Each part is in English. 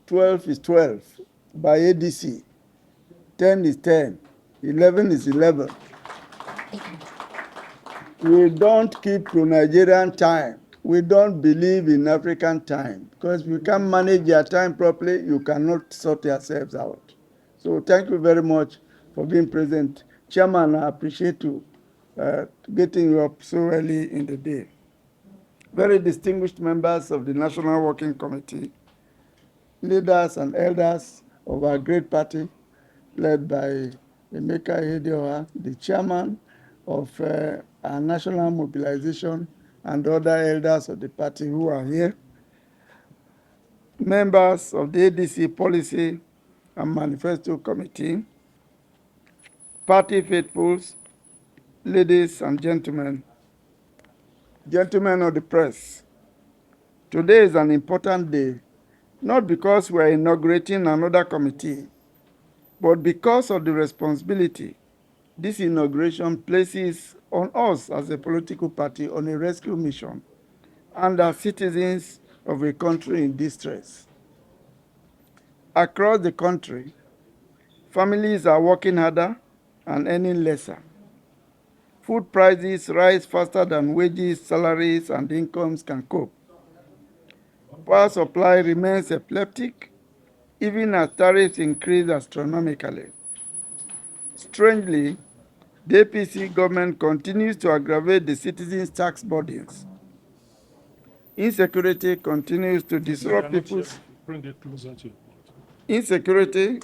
12 is 12 by ADC. 10 is 10. 11 is 11. We don't keep to Nigerian time. We don't believe in African time. Because if you can't manage your time properly, you cannot sort yourselves out. So thank you very much for being present. Chairman, I appreciate you getting you up so early in the day. Very distinguished members of the National Working Committee, leaders and elders of our great party, led by Emeka Ihedioha, the chairman of our national mobilization, and other elders of the party who are here, members of the ADC Policy and Manifesto Committee, party faithfuls, ladies and gentlemen, gentlemen of the press. Today is an important day, not because we are inaugurating another committee, but because of the responsibility this inauguration places on us as a political party on a rescue mission and as citizens of a country in distress. Across the country, families are working harder and earning lesser. Food prices rise faster than wages, salaries, and incomes can cope. Power supply remains epileptic, even as tariffs increase astronomically. Strangely, the APC government continues to aggravate the citizens' tax burdens. Insecurity continues to disrupt people's Insecurity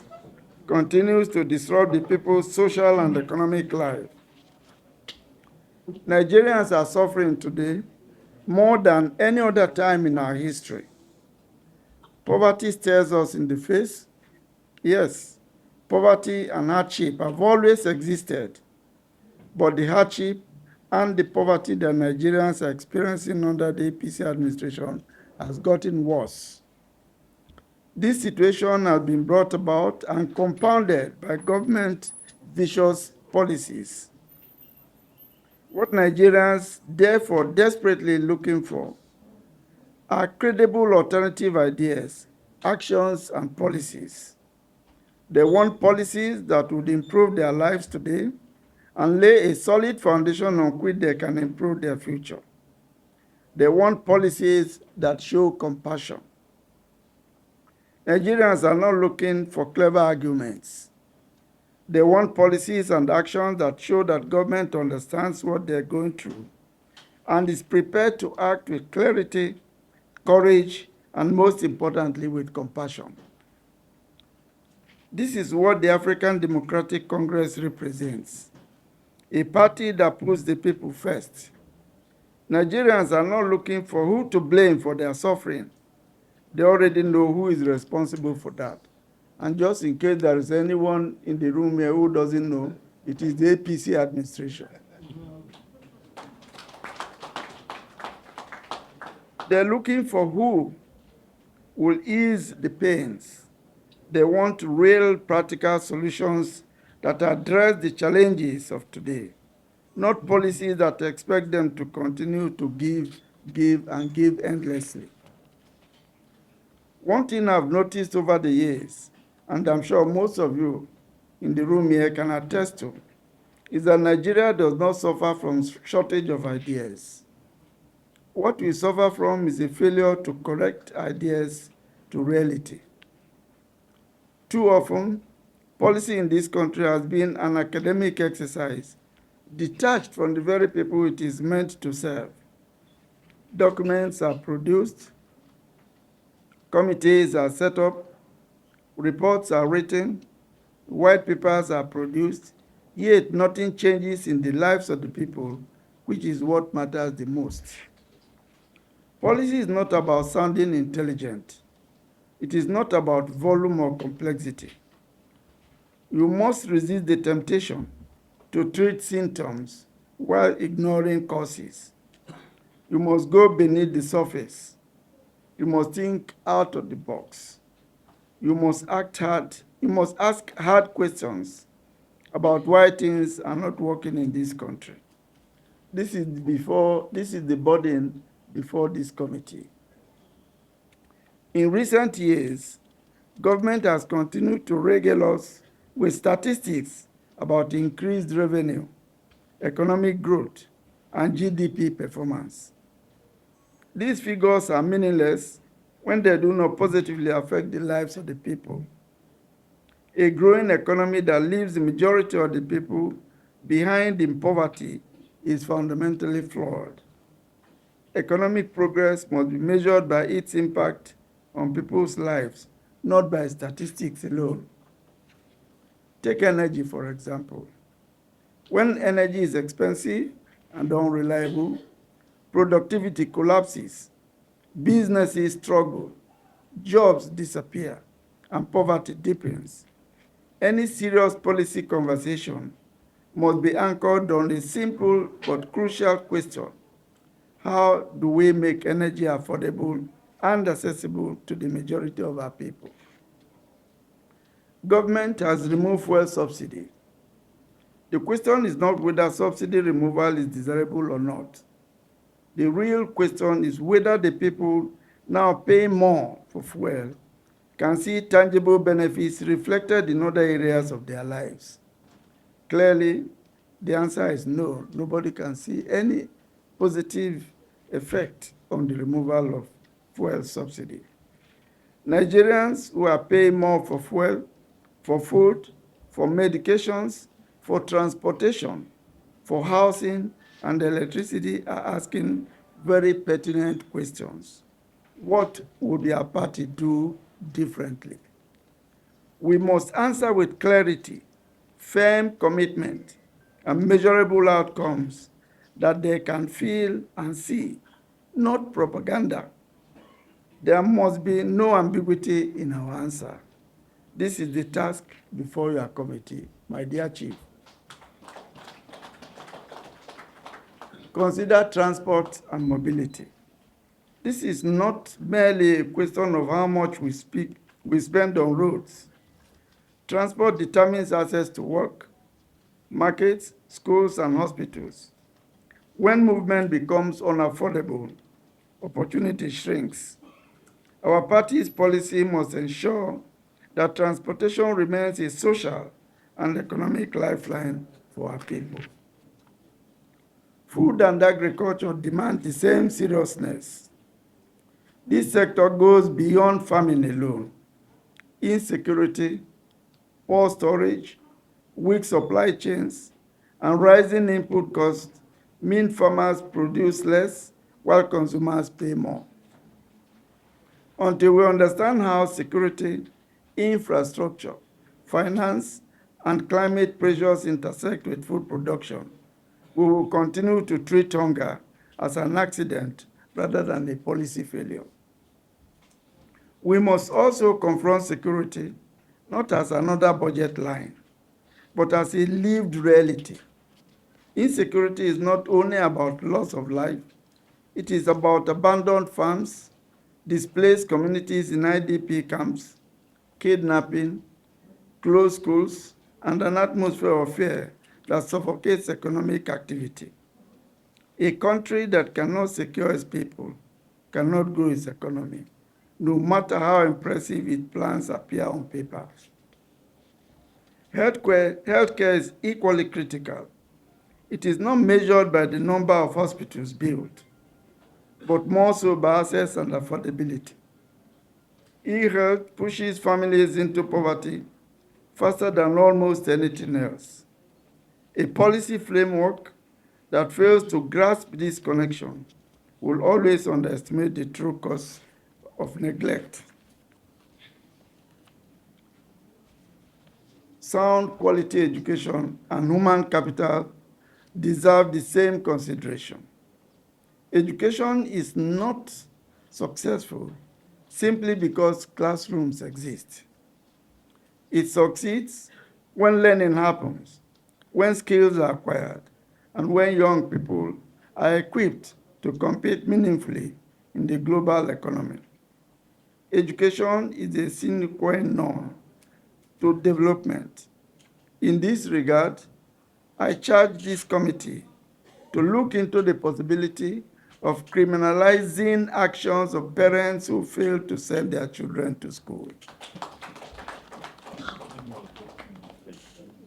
continues to disrupt the people's social and economic life. Nigerians are suffering today more than any other time in our history. Poverty stares us in the face. Yes, poverty and hardship have always existed, but the hardship and the poverty that Nigerians are experiencing under the APC administration has gotten worse. This situation has been brought about and compounded by government vicious policies. What Nigerians therefore desperately looking for are credible alternative ideas, actions, and policies. They want policies that would improve their lives today and lay a solid foundation on which they can improve their future. They want policies that show compassion. Nigerians are not looking for clever arguments. They want policies and actions that show that government understands what they're going through and is prepared to act with clarity, courage, and most importantly, with compassion. This is what the African Democratic Congress represents, a party that puts the people first. Nigerians are not looking for who to blame for their suffering. They already know who is responsible for that. And just in case there is anyone in the room here who doesn't know, it is the APC administration. They're looking for who will ease the pains. They want real practical solutions that address the challenges of today, not policies that expect them to continue to give, and give endlessly. One thing I've noticed over the years, and I'm sure most of you in the room here can attest to, is that Nigeria does not suffer from shortage of ideas. What we suffer from is a failure to correct ideas to reality. Too often, policy in this country has been an academic exercise, detached from the very people it is meant to serve. Documents are produced, committees are set up, reports are written, white papers are produced, yet nothing changes in the lives of the people, which is what matters the most. Policy is not about sounding intelligent. It is not about volume or complexity. You must resist the temptation to treat symptoms while ignoring causes. You must go beneath the surface. You must think out of the box. You must act hard. You must ask hard questions about why things are not working in this country. This is the burden before this committee. In recent years, Government has continued to regale us with statistics about increased revenue, economic growth, and GDP performance. These figures are meaningless when they do not positively affect the lives of the people. A growing economy that leaves the majority of the people behind in poverty is fundamentally flawed. Economic progress must be measured by its impact on people's lives, not by statistics alone. Take energy, for example. When energy is expensive and unreliable, productivity collapses, businesses struggle, jobs disappear, and poverty deepens. Any serious policy conversation must be anchored on a simple but crucial question: how do we make energy affordable and accessible to the majority of our people? Government has removed fuel subsidy. The question is not whether subsidy removal is desirable or not. The real question is whether the people now paying more for fuel can see tangible benefits reflected in other areas of their lives. Clearly, the answer is no. Nobody can see any positive effect on the removal of fuel subsidy. Nigerians who are paying more for fuel, for food, for medications, for transportation, for housing, and electricity are asking very pertinent questions. What would their party do differently? We must answer with clarity, firm commitment, and measurable outcomes that they can feel and see, not propaganda. There must be no ambiguity in our answer. This is the task before your committee, my dear Chief. Consider transport and mobility. This is not merely a question of how much we spend on roads. Transport determines access to work, markets, schools, and hospitals. When movement becomes unaffordable, opportunity shrinks. Our party's policy must ensure that transportation remains a social and economic lifeline for our people. Food and agriculture demand the same seriousness. This sector goes beyond farming alone. Insecurity, poor storage, weak supply chains, and rising input costs mean farmers produce less while consumers pay more. Until we understand how security, infrastructure, finance, and climate pressures intersect with food production, we will continue to treat hunger as an accident rather than a policy failure. We must also confront security not as another budget line, but as a lived reality. Insecurity is not only about loss of life, it is about abandoned farms, displaced communities in IDP camps, kidnapping, closed schools, and an atmosphere of fear that suffocates economic activity. A country that cannot secure its people cannot grow its economy, no matter how impressive its plans appear on paper. Healthcare is equally critical. It is not measured by the number of hospitals built, but more so by access and affordability. E-health pushes families into poverty faster than almost anything else. A policy framework that fails to grasp this connection will always underestimate the true cost of neglect. Sound quality education and human capital deserve the same consideration. Education is not successful simply because classrooms exist. It succeeds when learning happens, when skills are acquired, and when young people are equipped to compete meaningfully in the global economy. Education is a sine qua non to development. In this regard, I charge this committee to look into the possibility of criminalizing actions of parents who fail to send their children to school.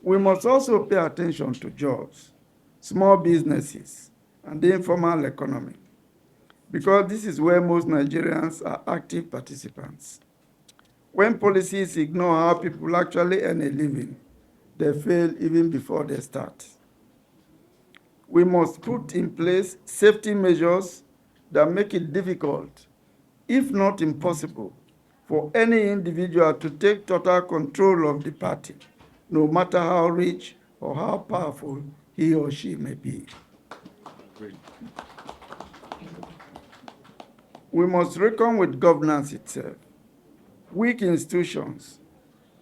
We must also pay attention to jobs, small businesses, and the informal economy, because this is where most Nigerians are active participants. When policies ignore how people actually earn a living, they fail even before they start. We must put in place safety measures that make it difficult, if not impossible, for any individual to take total control of the party, no matter how rich or how powerful he or she may be. We must reckon with governance itself. Weak institutions,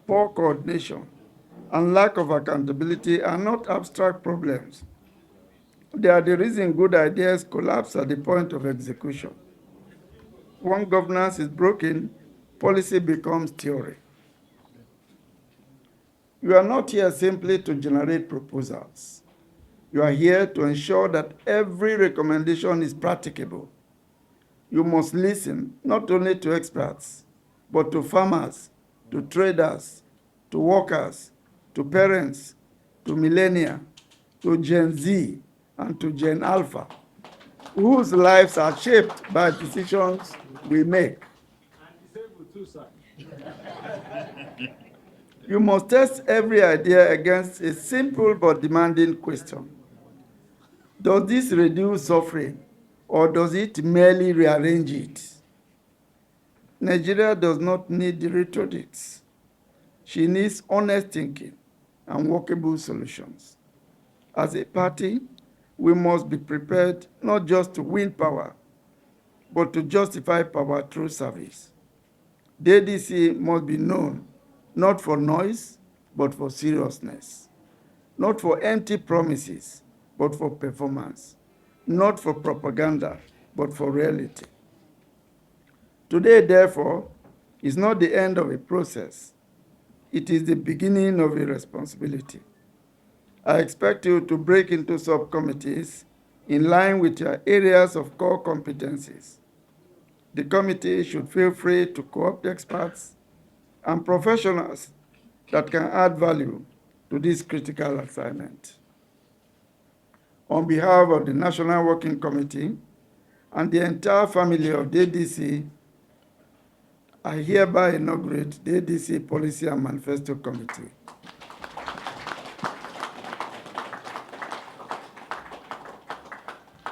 poor coordination, and lack of accountability are not abstract problems. They are the reason good ideas collapse at the point of execution. When governance is broken, policy becomes theory. You are not here simply to generate proposals. You are here to ensure that every recommendation is practicable. You must listen not only to experts, but to farmers, to traders, to workers, to parents, to millennia, to Gen Z, and to Gen Alpha, whose lives are shaped by decisions we make. You must test every idea against a simple but demanding question. Does this reduce suffering, or does it merely rearrange it? Nigeria does not need the rhetorics. She needs honest thinking and workable solutions. As a party, we must be prepared not just to win power, but to justify power through service. The ADC must be known not for noise, but for seriousness. Not for empty promises, but for performance. Not for propaganda, but for reality. Today, therefore, is not the end of a process. It is the beginning of a responsibility. I expect you to break into subcommittees in line with your areas of core competencies. The committee should feel free to co-opt experts and professionals that can add value to this critical assignment. On behalf of the National Working Committee and the entire family of the ADC, I hereby inaugurate the ADC Policy and Manifesto Committee.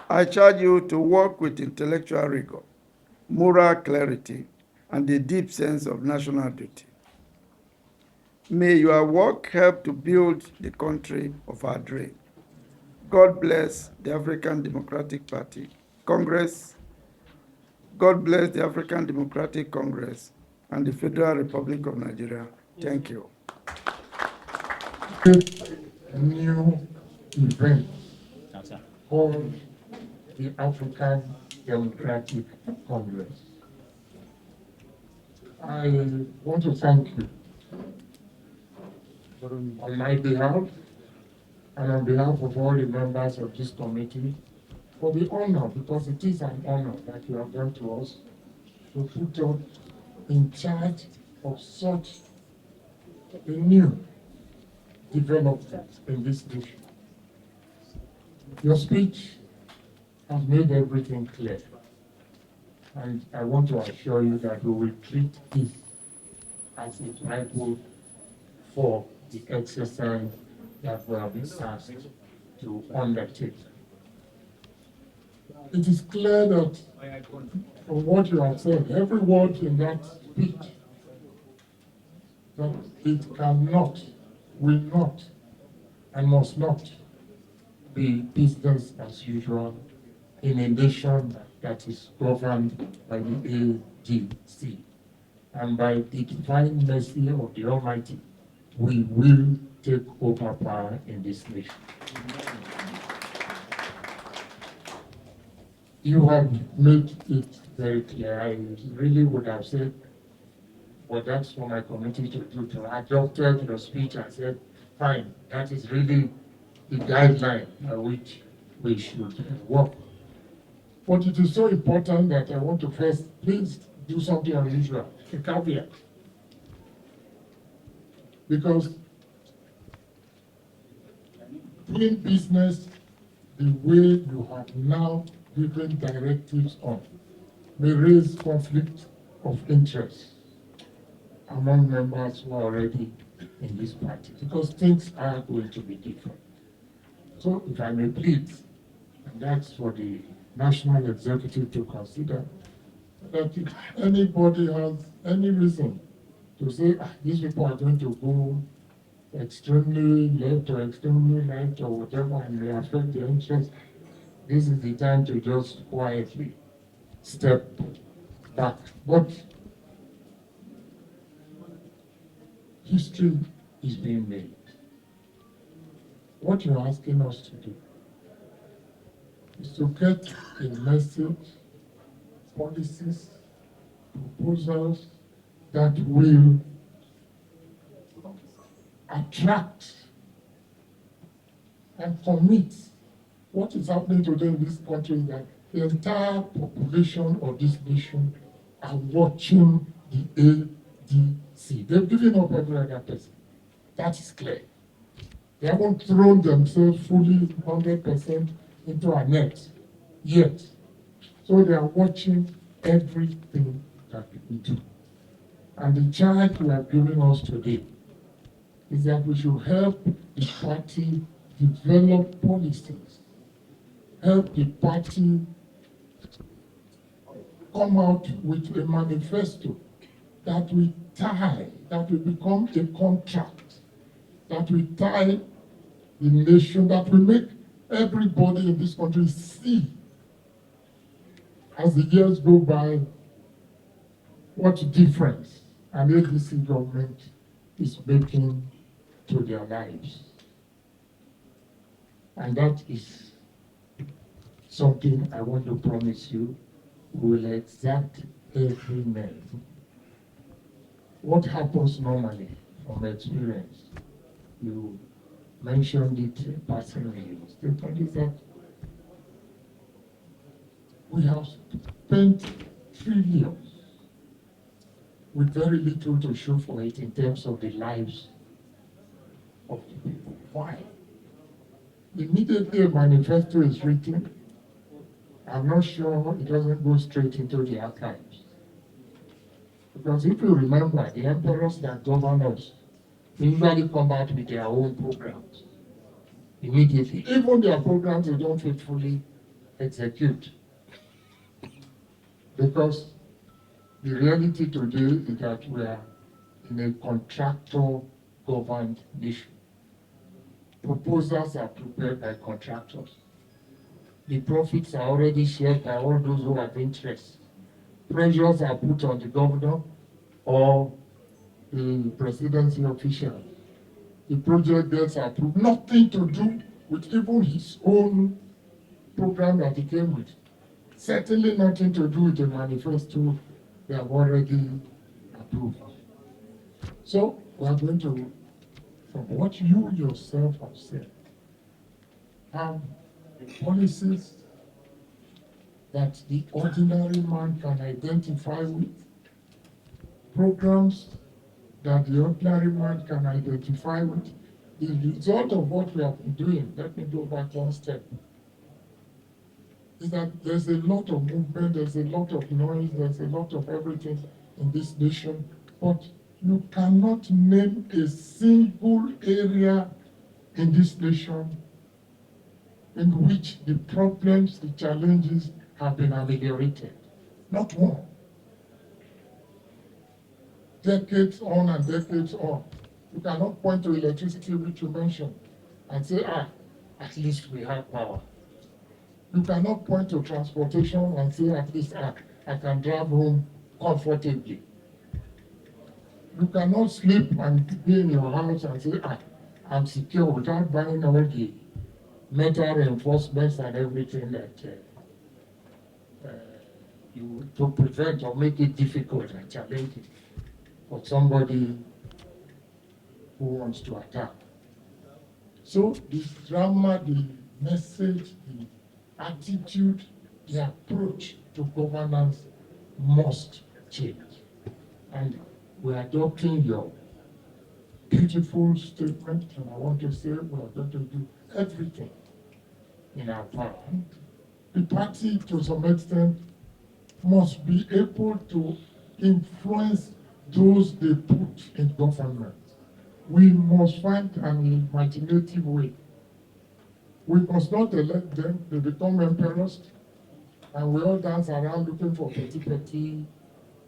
I charge you to work with intellectual rigor, moral clarity, and a deep sense of national duty. May your work help to build the country of our dream. God bless the African Democratic Party, Congress. God bless the African Democratic Congress and the Federal Republic of Nigeria. Thank you. A new event called the African Democratic Congress. I want to thank you on my behalf and on behalf of all the members of this committee for the honor, because it is an honor that you have done to us, to put us in charge of such a new development in this nation. Your speech has made everything clear, and I want to assure you that we will treat this as a Bible for the exercise that we have been asked to undertake. It is clear that from what you have said, every word in that speech, that it cannot, will not, and must not be business as usual in a nation that is governed by the ADC. And by the divine mercy of the Almighty, we will take over power in this nation. You have made it very clear. I really would have said, well, that's for my committee to do. I adopted your speech and said, fine, that is really the guideline by which we should work. But it is so important that I want to first, please do something unusual, a caveat. Because doing business the way you have now given directives on may raise conflict of interest among members who are already in this party, because things are going to be different. So if I may plead, and that's for the National Executive to consider, that if anybody has any reason to say, these people are going to go extremely left or extremely right or whatever, and may affect their interest, this is the time to just quietly step back. But history is being made. What you're asking us to do is to get a message, policies, proposals that will attract and commit. What is happening today in this country is that the entire population of this nation are watching the ADC. They've given up every other person. That is clear. They haven't thrown themselves fully 100% into a net yet. So they are watching everything that we do. And the charge we are giving us today is that we should help the party develop policies, help the party come out with a manifesto that will tie, that will become a contract, that will tie the nation, that will make everybody in this country see, as the years go by, what difference an ADC government is making to their lives. And that is something I want to promise you will exact every man. What happens normally from experience, you mentioned it personally in your statement, is that we have spent trillions with very little to show for it in terms of the lives of the people. Why? Immediately a manifesto is written, I'm not sure it doesn't go straight into the archives. Because if you remember, the emperors that govern us usually come out with their own programs immediately. Even their programs they don't faithfully execute. Because the reality today is that we are in a contractor-governed nation. Proposals are prepared by contractors. The profits are already shared by all those who have interest. Pressures are put on the governor or the presidency official. The project gets approved. Nothing to do with even his own program that he came with. Certainly nothing to do with the manifesto they have already approved. So we are going to, from what you yourself have said, have policies that the ordinary man can identify with, programs that the ordinary man can identify with. The result of what we have been doing, let me go back one step, is that there's a lot of movement, there's a lot of noise, there's a lot of everything in this nation, but you cannot name a single area in this nation in which the problems, the challenges have been ameliorated. Not one. Decades on and decades on. You cannot point to electricity, which you mentioned, and say, at least we have power. You cannot point to transportation and say, at least I can drive home comfortably. You cannot sleep and be in your house and say, I'm secure without buying all the metal reinforcements and everything that you to prevent or make it difficult and challenging for somebody who wants to attack. So the drama, the message, the attitude, the approach to governance must change. And we're adopting your beautiful statement, and I want to say we are going to do everything in our power. The party, to some extent, must be able to influence those they put in government. We must find an imaginative way. We must not elect them, they become emperors, and we all dance around looking for petty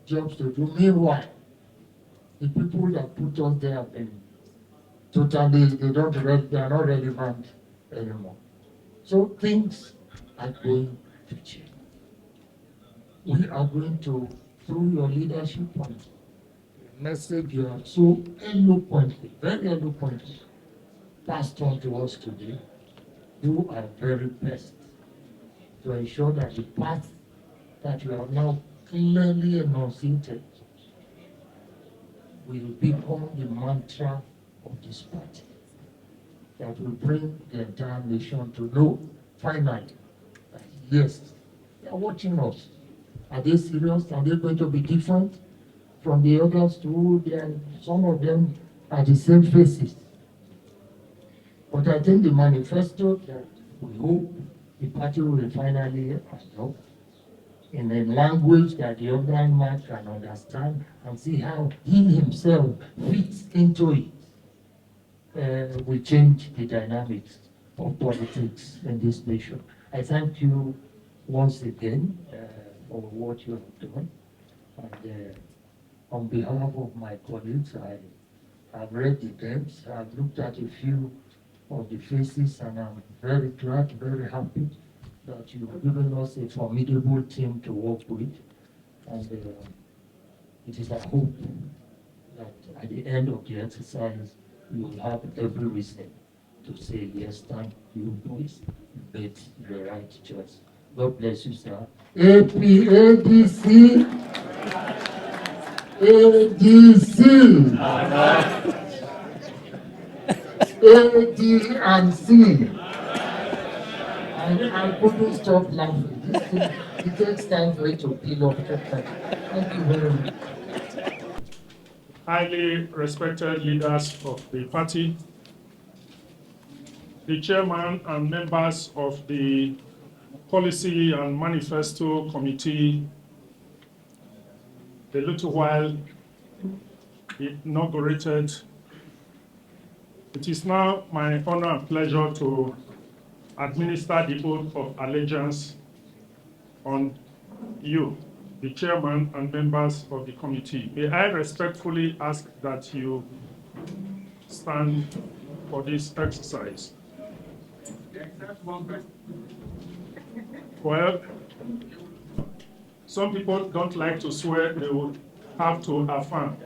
jobs to do. Meanwhile, the people that put us there have been totally, they are not relevant anymore. So things are going to change. We are going to, through your leadership and the message you have so eloquently, very eloquently passed on to us today, do our very best to ensure that the path that you have now clearly enunciated will become the mantra of this party that will bring the entire nation to know finally that yes, they are watching us. Are they serious? Are they going to be different from the others too? Some of them are the same faces. But I think the manifesto that we hope the party will finally adopt in a language that the ordinary man can understand and see how he himself fits into it, will change the dynamics of politics in this nation. I thank you once again for what you have done. And on behalf of my colleagues, I've read the names, I've looked at a few of the faces, and I'm very glad, very happy that you've given us a formidable team to work with. And it is a hope that at the end of the exercise, you will have every reason to say, yes, thank you, boys, you made the right choice. God bless you, sir. ADC, ADC, AD and C. I couldn't stop laughing. This thing, it takes time for it to peel off. Thank you very much. Highly respected leaders of the party, the chairman and members of the Policy and Manifesto Committee, a little while inaugurated. It is now my honor and pleasure to administer the oath of allegiance on you, the chairman and members of the committee. May I respectfully ask that you stand for this exercise. Well, some people don't like to swear, they will have to affirm.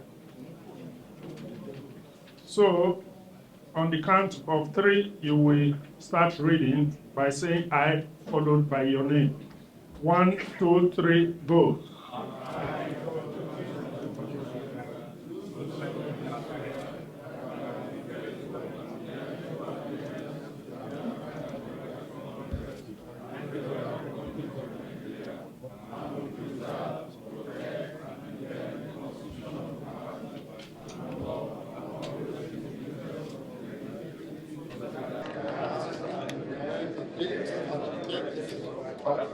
So, on the count of 3, you will start reading by saying I, followed by your name. 1, 2, 3, go.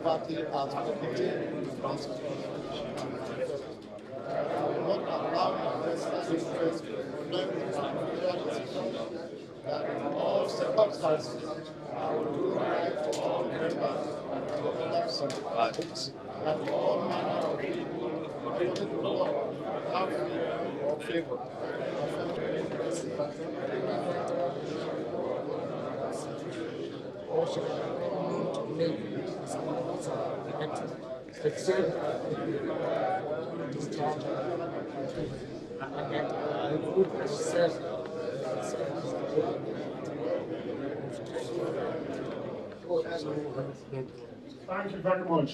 Party as committee I will not allow my personal interest to that in all circumstances I will do right for all members and governors of the parties and for all manner of people according to law without fear or favor. Thank you very much.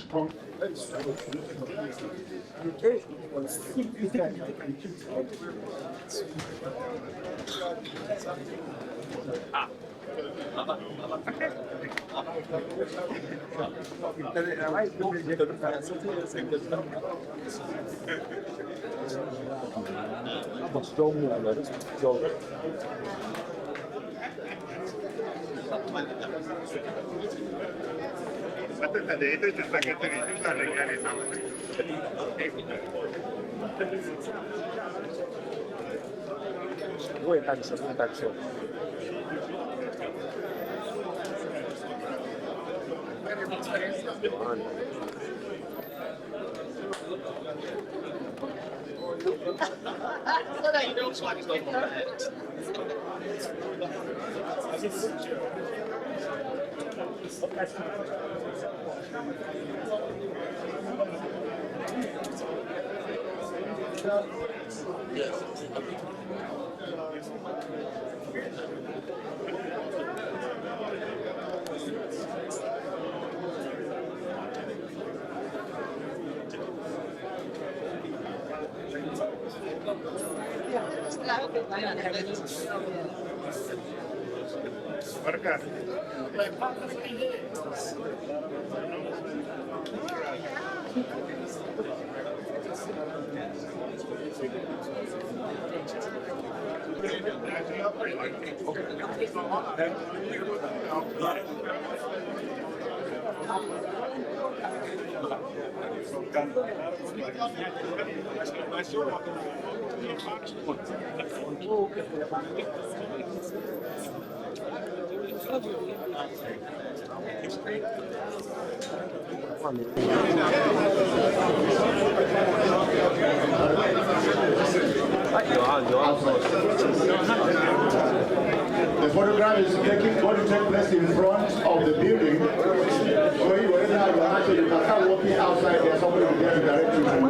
The photograph is going to take place in front of the building. So you already have your answer. You can start walking outside there. Somebody will get you direct to where you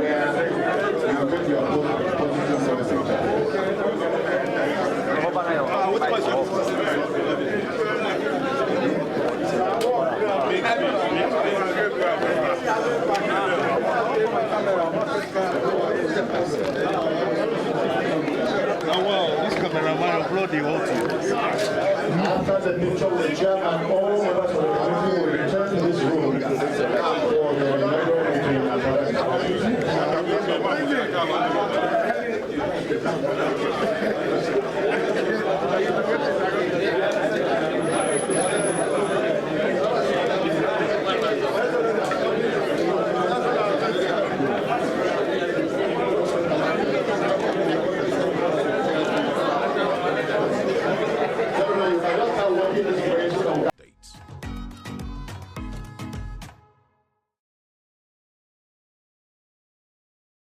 get your position for the picture. This cameraman upload the whole thing. After the picture with the chairman, all members of the committee will return to this room for the inaugural meeting.